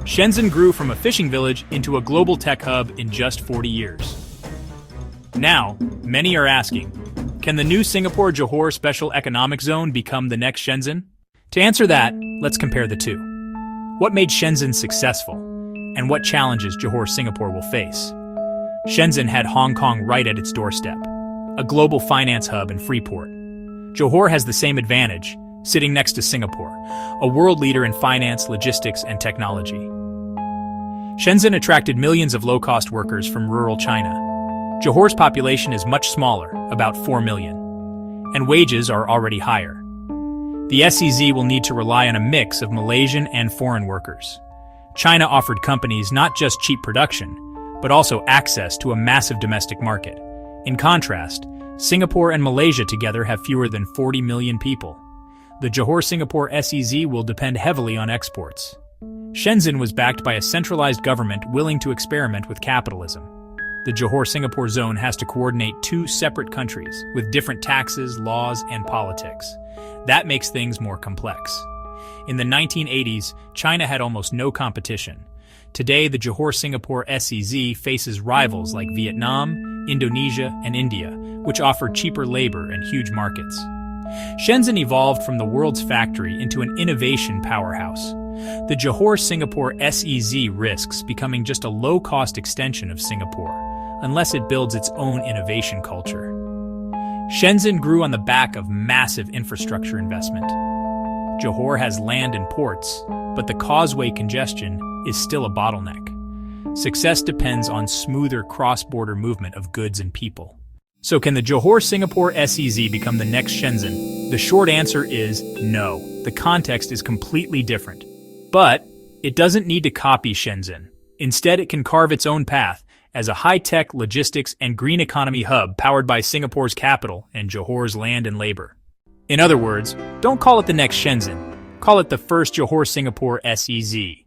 Shenzhen grew from a fishing village into a global tech hub in just 40 years. Now, many are asking, can the new Singapore-Johor Special Economic Zone become the next Shenzhen? To answer that, let's compare the two. What made Shenzhen successful, and what challenges Johor-Singapore will face? Shenzhen had Hong Kong right at its doorstep, a global finance hub and free port. Johor has the same advantage, sitting next to Singapore, a world leader in finance, logistics, and technology. Shenzhen attracted millions of low-cost workers from rural China. Johor's population is much smaller, about 4 million, and wages are already higher. The SEZ will need to rely on a mix of Malaysian and foreign workers. China offered companies not just cheap production, but also access to a massive domestic market. In contrast, Singapore and Malaysia together have fewer than 40 million people. The Johor-Singapore SEZ will depend heavily on exports. Shenzhen was backed by a centralized government willing to experiment with capitalism. The Johor-Singapore zone has to coordinate two separate countries with different taxes, laws, and politics. That makes things more complex. In the 1980s, China had almost no competition. Today, the Johor-Singapore SEZ faces rivals like Vietnam, Indonesia, and India, which offer cheaper labor and huge markets. Shenzhen evolved from the world's factory into an innovation powerhouse. The Johor-Singapore SEZ risks becoming just a low-cost extension of Singapore, unless it builds its own innovation culture. Shenzhen grew on the back of massive infrastructure investment. Johor has land and ports, but the causeway congestion is still a bottleneck. Success depends on smoother cross-border movement of goods and people. So can the Johor-Singapore SEZ become the next Shenzhen? The short answer is no. The context is completely different. But it doesn't need to copy Shenzhen. Instead, it can carve its own path as a high-tech logistics and green economy hub powered by Singapore's capital and Johor's land and labor. In other words, don't call it the next Shenzhen. Call it the first Johor-Singapore SEZ.